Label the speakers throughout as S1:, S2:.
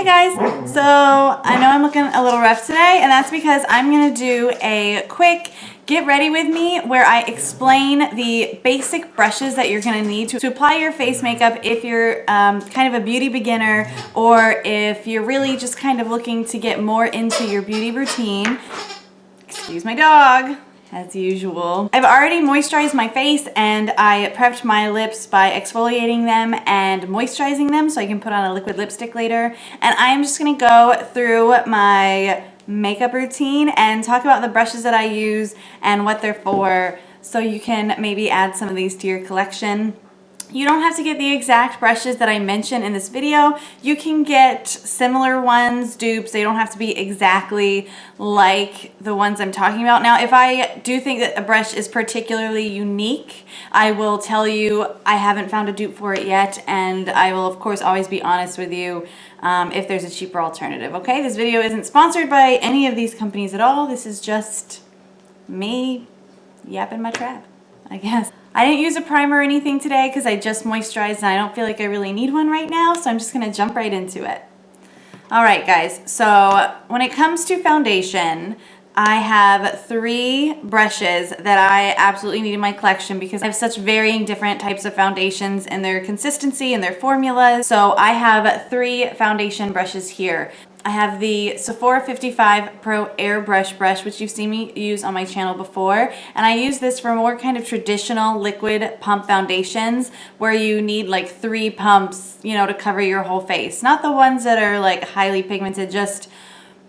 S1: Hey guys, so I know I'm looking a little rough today, and that's because I'm going to do a quick get ready with me where I explain the basic brushes that you're going to need to apply your face makeup if you're kind of a beauty beginner, or if you're really just kind of looking to get more into your beauty routine. Excuse my dog. As usual. I've already moisturized my face and I prepped my lips by exfoliating them and moisturizing them so I can put on a liquid lipstick later. And I'm just gonna go through my makeup routine and talk about the brushes that I use and what they're for, so you can maybe add some of these to your collection. You don't have to get the exact brushes that I mentioned in this video. You can get similar ones, dupes. They don't have to be exactly like the ones I'm talking about. Now, if I do think that a brush is particularly unique, I will tell you I haven't found a dupe for it yet, and I will of course always be honest with you if there's a cheaper alternative, okay? This video isn't sponsored by any of these companies at all. This is just me yapping my trap, I guess. I didn't use a primer or anything today because I just moisturized and I don't feel like I really need one right now, so I'm just going to jump right into it. Alright guys, so when it comes to foundation, I have 3 brushes that I absolutely need in my collection because I have such varying different types of foundations and their consistency and their formulas. So I have 3 foundation brushes here. I have the Sephora 55 Pro Airbrush brush, which you've seen me use on my channel before. And I use this for more kind of traditional liquid pump foundations where you need like 3 pumps, you know, to cover your whole face. Not the ones that are like highly pigmented, just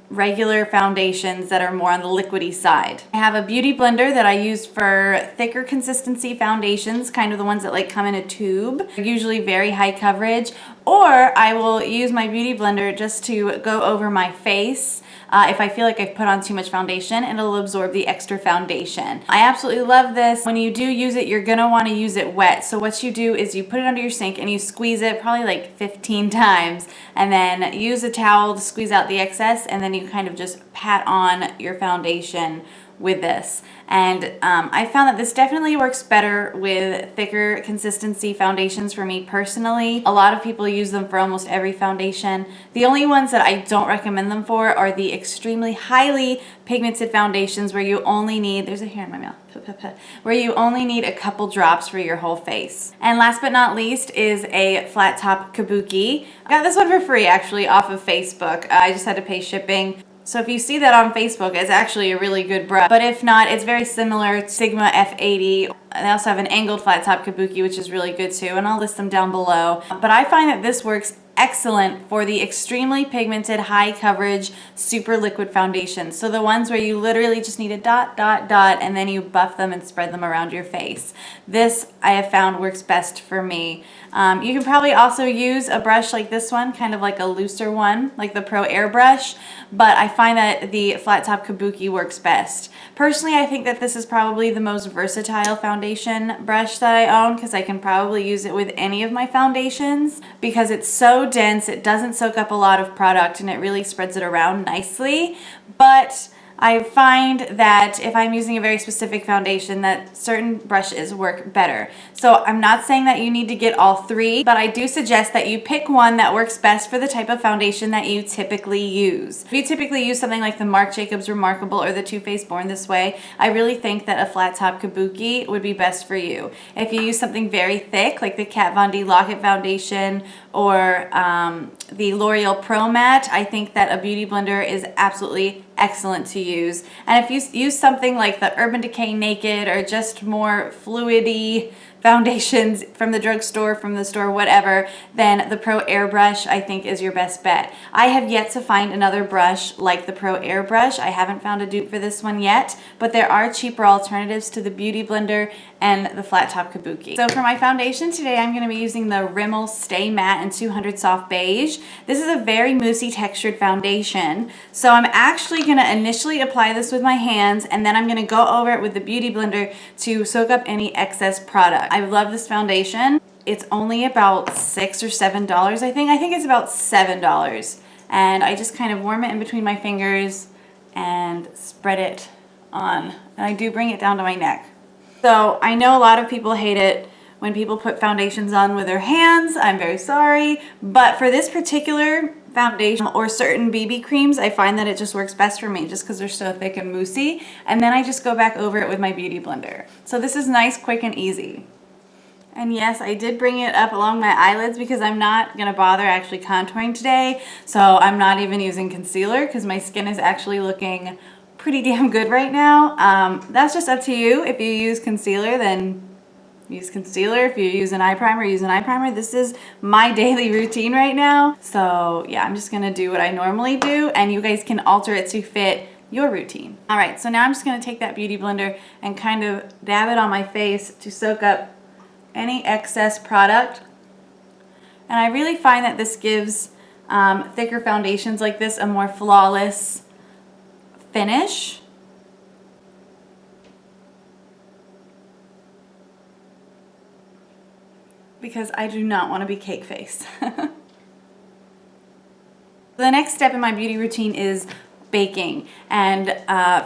S1: regular foundations that are more on the liquidy side. I have a beauty blender that I use for thicker consistency foundations, kind of the ones that like come in a tube. They're usually very high coverage, or I will use my beauty blender just to go over my face. If I feel like I've put on too much foundation, and it'll absorb the extra foundation. I absolutely love this. When you do use it, you're gonna wanna use it wet. So what you do is you put it under your sink and you squeeze it probably like 15 times, and then use a towel to squeeze out the excess, and then you kind of just pat on your foundation with this. And I found that this definitely works better with thicker consistency foundations for me personally. A lot of people use them for almost every foundation. The only ones that I don't recommend them for are the extremely highly pigmented foundations where you only need, there's a hair in my mouth, where you only need a couple drops for your whole face. And last but not least is a flat top Kabuki. I got this one for free actually off of Facebook. I just had to pay shipping. So if you see that on Facebook, it's actually a really good brush. But if not, it's very similar to Sigma F80. They also have an angled flat top Kabuki, which is really good too, and I'll list them down below. But I find that this works excellent for the extremely pigmented, high coverage, super liquid foundations. So the ones where you literally just need a dot, dot, dot, and then you buff them and spread them around your face. This I have found works best for me. You can probably also use a brush like this one, kind of like a looser one, like the Pro Airbrush, but I find that the flat top Kabuki works best. Personally, I think that this is probably the most versatile foundation brush that I own because I can probably use it with any of my foundations because it's so dense, it doesn't soak up a lot of product, and it really spreads it around nicely. But I find that if I'm using a very specific foundation, that certain brushes work better. So I'm not saying that you need to get all 3, but I do suggest that you pick one that works best for the type of foundation that you typically use. If you typically use something like the Marc Jacobs Remarkable or the Too Faced Born This Way, I really think that a flat top Kabuki would be best for you. If you use something very thick, like the Kat Von D Lock-It Foundation or the L'Oreal Pro Matte, I think that a beauty blender is absolutely excellent to use. And if you use something like the Urban Decay Naked or just more fluidy foundations from the drugstore, from the store, whatever, then the Pro Airbrush I think is your best bet. I have yet to find another brush like the Pro Airbrush. I haven't found a dupe for this one yet, but there are cheaper alternatives to the Beauty Blender and the flat top Kabuki. So for my foundation today, I'm going to be using the Rimmel Stay Matte in 200 Soft Beige. This is a very moussey textured foundation, so I'm actually going to initially apply this with my hands, and then I'm going to go over it with the Beauty Blender to soak up any excess product. I love this foundation. It's only about $6 or $7, I think. I think it's about $7. And I just kind of warm it in between my fingers and spread it on. And I do bring it down to my neck. So I know a lot of people hate it when people put foundations on with their hands. I'm very sorry. But for this particular foundation or certain BB creams, I find that it just works best for me just because they're so thick and moussey. And then I just go back over it with my beauty blender. So this is nice, quick, and easy. And yes, I did bring it up along my eyelids because I'm not going to bother actually contouring today. So I'm not even using concealer because my skin is actually looking pretty damn good right now. That's just up to you. If you use concealer, then use concealer. If you use an eye primer, use an eye primer. This is my daily routine right now. So yeah, I'm just going to do what I normally do, and you guys can alter it to fit your routine. All right, so now I'm just going to take that beauty blender and kind of dab it on my face to soak up any excess product. And I really find that this gives thicker foundations like this a more flawless finish. Because I do not want to be cake face. The next step in my beauty routine is baking, and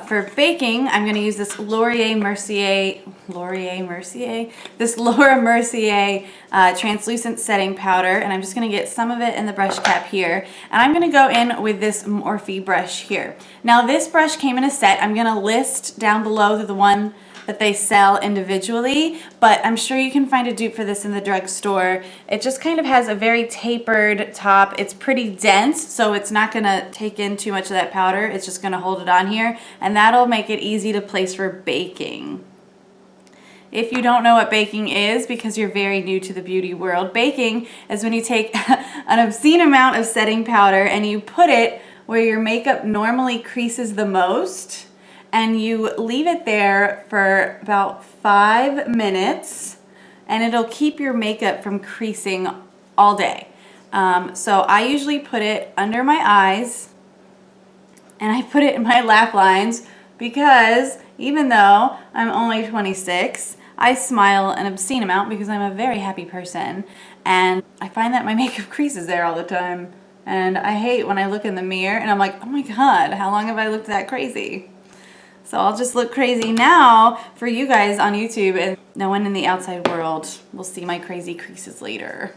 S1: for baking I'm going to use this Laura Mercier translucent setting powder, and I'm just going to get some of it in the brush cap here, and I'm going to go in with this Morphe brush here. Now this brush came in a set. I'm going to list down below the one that they sell individually, but I'm sure you can find a dupe for this in the drugstore. It just kind of has a very tapered top. It's pretty dense, so it's not gonna take in too much of that powder. It's just gonna hold it on here, and that'll make it easy to place for baking. If you don't know what baking is because you're very new to the beauty world, baking is when you take an obscene amount of setting powder and you put it where your makeup normally creases the most, and you leave it there for about 5 minutes, and it'll keep your makeup from creasing all day. So I usually put it under my eyes, and I put it in my laugh lines because even though I'm only 26, I smile an obscene amount because I'm a very happy person, and I find that my makeup creases there all the time. And I hate when I look in the mirror and I'm like, oh my God, how long have I looked that crazy? So I'll just look crazy now for you guys on YouTube, and no one in the outside world will see my crazy creases later.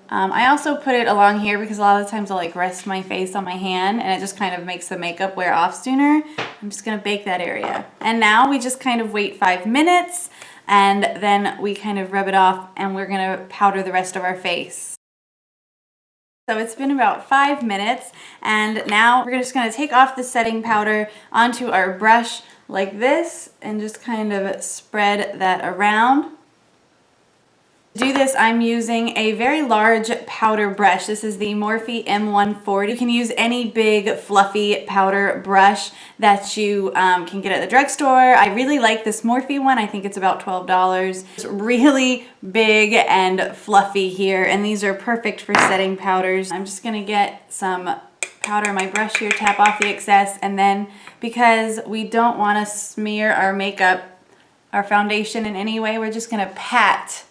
S1: I also put it along here because a lot of the times I'll like rest my face on my hand and it just kind of makes the makeup wear off sooner. I'm just gonna bake that area. And now we just kind of wait 5 minutes, and then we kind of rub it off, and we're gonna powder the rest of our face. So it's been about 5 minutes, and now we're just going to take off the setting powder onto our brush like this and just kind of spread that around. To do this, I'm using a very large powder brush. This is the Morphe M140. You can use any big fluffy powder brush that you can get at the drugstore. I really like this Morphe one. I think it's about $12. It's really big and fluffy here, and these are perfect for setting powders. I'm just gonna get some powder on my brush here, tap off the excess, and then because we don't want to smear our makeup, our foundation in any way, we're just gonna pat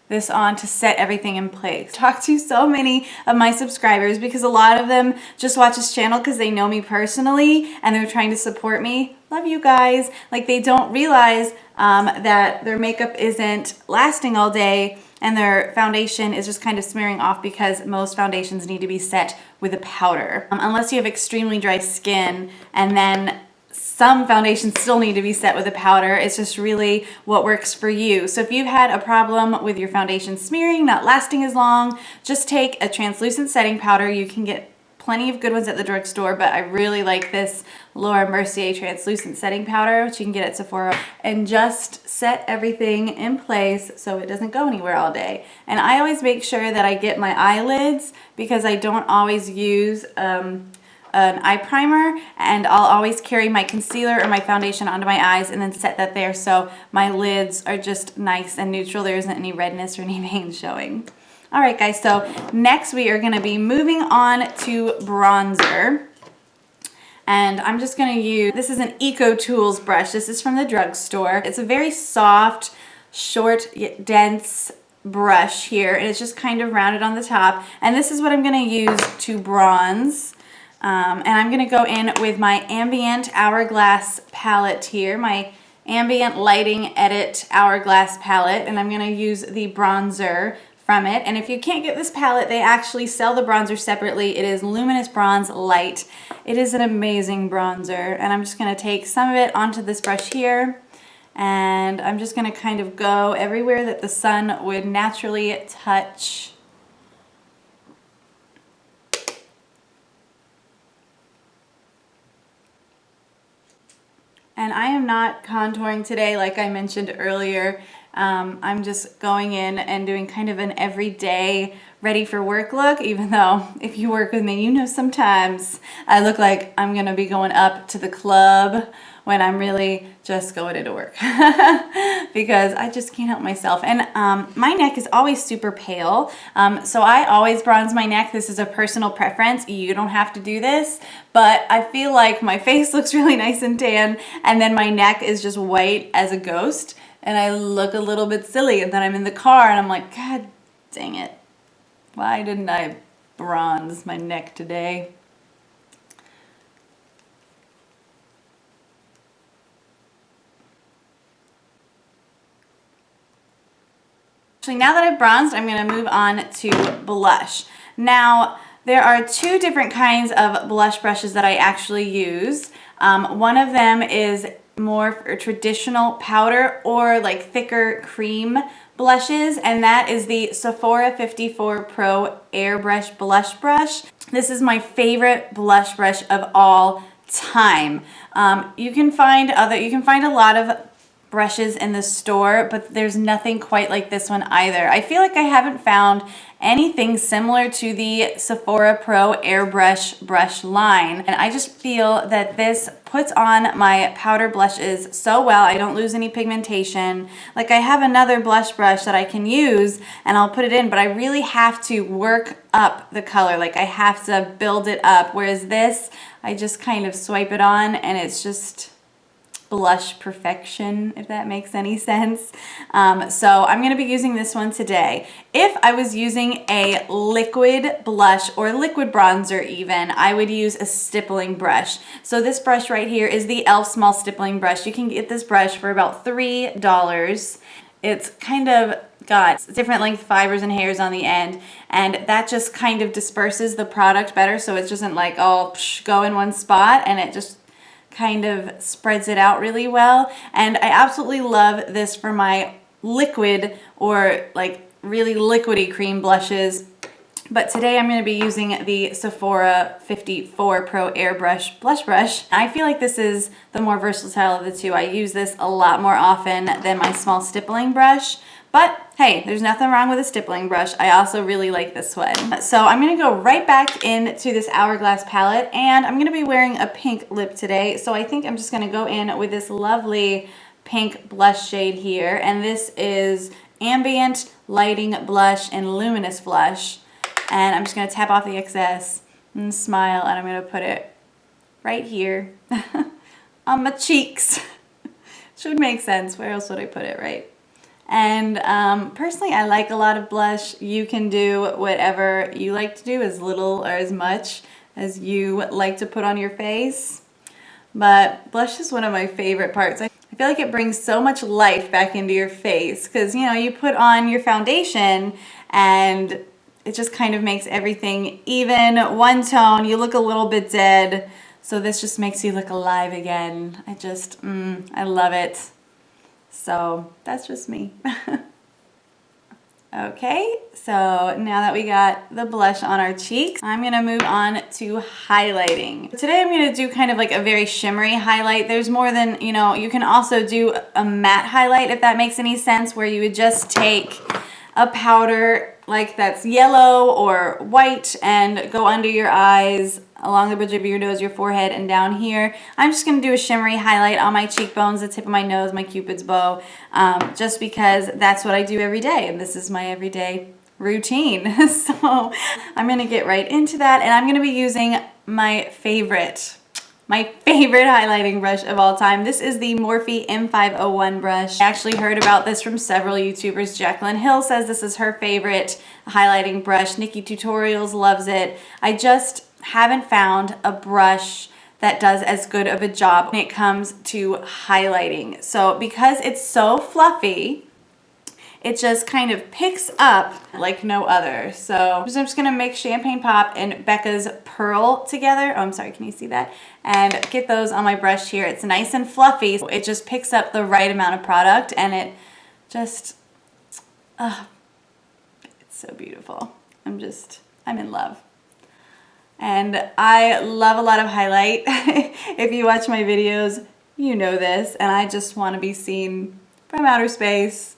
S1: this on to set everything in place. I talk to so many of my subscribers because a lot of them just watch this channel because they know me personally and they're trying to support me. Love you guys. Like, they don't realize that their makeup isn't lasting all day and their foundation is just kind of smearing off because most foundations need to be set with a powder. Unless you have extremely dry skin, and then some foundations still need to be set with a powder. It's just really what works for you. So if you've had a problem with your foundation smearing, not lasting as long, just take a translucent setting powder. You can get plenty of good ones at the drugstore, but I really like this Laura Mercier translucent setting powder, which you can get at Sephora, and just set everything in place so it doesn't go anywhere all day. And I always make sure that I get my eyelids because I don't always use an eye primer, and I'll always carry my concealer or my foundation onto my eyes and then set that there so my lids are just nice and neutral. There isn't any redness or any veins showing. All right, guys, so next we are gonna be moving on to bronzer. And I'm just gonna use, this is an Eco Tools brush. This is from the drugstore. It's a very soft, short, yet dense brush here, and it's just kind of rounded on the top. And this is what I'm gonna use to bronze. And I'm gonna go in with my Ambient Hourglass palette here, my Ambient Lighting Edit Hourglass palette, and I'm gonna use the bronzer from it. And if you can't get this palette, they actually sell the bronzer separately. It is Luminous Bronze Light. It is an amazing bronzer, and I'm just gonna take some of it onto this brush here, and I'm just gonna kind of go everywhere that the sun would naturally touch. And I am not contouring today like I mentioned earlier. I'm just going in and doing kind of an everyday ready for work look, even though if you work with me, you know sometimes I look like I'm gonna be going up to the club when I'm really just going into work because I just can't help myself. And my neck is always super pale, so I always bronze my neck. This is a personal preference. You don't have to do this, but I feel like my face looks really nice and tan, and then my neck is just white as a ghost, and I look a little bit silly, and then I'm in the car and I'm like, God dang it. Why didn't I bronze my neck today? Actually, now that I've bronzed, I'm going to move on to blush. Now, there are two different kinds of blush brushes that I actually use. One of them is more for traditional powder or like thicker cream blushes, and that is the Sephora 54 Pro Airbrush Blush Brush. This is my favorite blush brush of all time. You can find a lot of brushes in the store, but there's nothing quite like this one either. I feel like I haven't found anything similar to the Sephora Pro Airbrush brush line, and I just feel that this puts on my powder blushes so well. I don't lose any pigmentation. Like, I have another blush brush that I can use and I'll put it in, but I really have to work up the color. Like, I have to build it up, whereas this, I just kind of swipe it on and it's just blush perfection, if that makes any sense. So I'm going to be using this one today. If I was using a liquid blush or liquid bronzer even, I would use a stippling brush. So this brush right here is the e.l.f. small stippling brush. You can get this brush for about $3. It's kind of got different length fibers and hairs on the end, and that just kind of disperses the product better, so it doesn't like all go in one spot, and it just kind of spreads it out really well. And I absolutely love this for my liquid or like really liquidy cream blushes. But today I'm going to be using the Sephora 54 Pro Airbrush Blush Brush. I feel like this is the more versatile of the two. I use this a lot more often than my small stippling brush. But hey, there's nothing wrong with a stippling brush. I also really like this one. So I'm gonna go right back into this Hourglass palette, and I'm gonna be wearing a pink lip today. So I think I'm just gonna go in with this lovely pink blush shade here. And this is Ambient Lighting Blush in Luminous Blush. And I'm just gonna tap off the excess and smile, and I'm gonna put it right here on my cheeks. Should make sense. Where else would I put it, right? And personally, I like a lot of blush. You can do whatever you like to do, as little or as much as you like to put on your face. But blush is one of my favorite parts. I feel like it brings so much life back into your face because, you know, you put on your foundation and it just kind of makes everything even, one tone. You look a little bit dead. So this just makes you look alive again. I love it. So that's just me. Okay, so now that we got the blush on our cheeks, I'm gonna move on to highlighting. Today I'm gonna do kind of like a very shimmery highlight. There's more than, you know, you can also do a matte highlight, if that makes any sense, where you would just take a powder like that's yellow or white and go under your eyes, along the bridge of your nose, your forehead, and down here. I'm just going to do a shimmery highlight on my cheekbones, the tip of my nose, my Cupid's bow, just because that's what I do every day, and this is my everyday routine. So I'm going to get right into that, and I'm going to be using my favorite highlighting brush of all time. This is the Morphe M501 brush. I actually heard about this from several YouTubers. Jaclyn Hill says this is her favorite highlighting brush. Nikki Tutorials loves it. I just haven't found a brush that does as good of a job when it comes to highlighting. So because it's so fluffy, it just kind of picks up like no other. So I'm just gonna mix Champagne Pop and Becca's Pearl together. Oh, I'm sorry, can you see that? And get those on my brush here. It's nice and fluffy. It just picks up the right amount of product, and it just, it's so beautiful. I'm in love. And I love a lot of highlight. If you watch my videos, you know this, and I just want to be seen from outer space.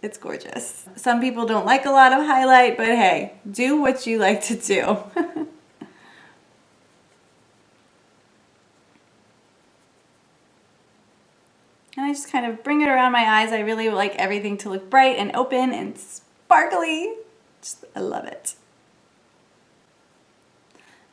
S1: It's gorgeous. Some people don't like a lot of highlight, but hey, do what you like to do. And I just kind of bring it around my eyes. I really like everything to look bright and open and sparkly. I love it.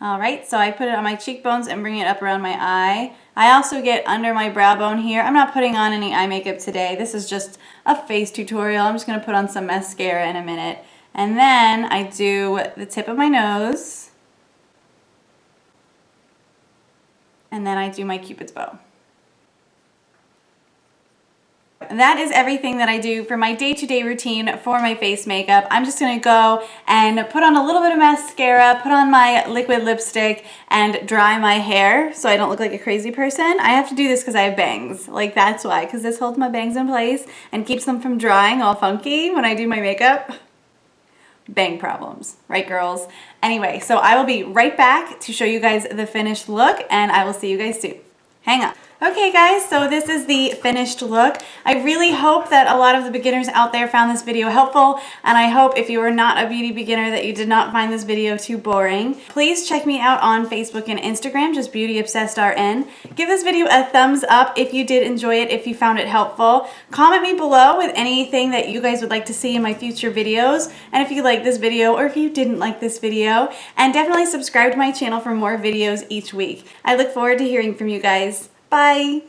S1: All right, so I put it on my cheekbones and bring it up around my eye. I also get under my brow bone here. I'm not putting on any eye makeup today. This is just a face tutorial. I'm just gonna put on some mascara in a minute. And then I do the tip of my nose. And then I do my Cupid's bow. That is everything that I do for my day-to-day routine for my face makeup. I'm just gonna go and put on a little bit of mascara, put on my liquid lipstick, and dry my hair so I don't look like a crazy person. I have to do this because I have bangs. Like, that's why, because this holds my bangs in place and keeps them from drying all funky when I do my makeup. Bang problems, right, girls? Anyway, so I will be right back to show you guys the finished look, and I will see you guys soon. Hang on. Okay guys, so this is the finished look. I really hope that a lot of the beginners out there found this video helpful, and I hope if you are not a beauty beginner that you did not find this video too boring. Please check me out on Facebook and Instagram, just BeautyObsessedRN. Give this video a thumbs up if you did enjoy it, if you found it helpful. Comment me below with anything that you guys would like to see in my future videos, and if you like this video or if you didn't like this video, and definitely subscribe to my channel for more videos each week. I look forward to hearing from you guys. Bye!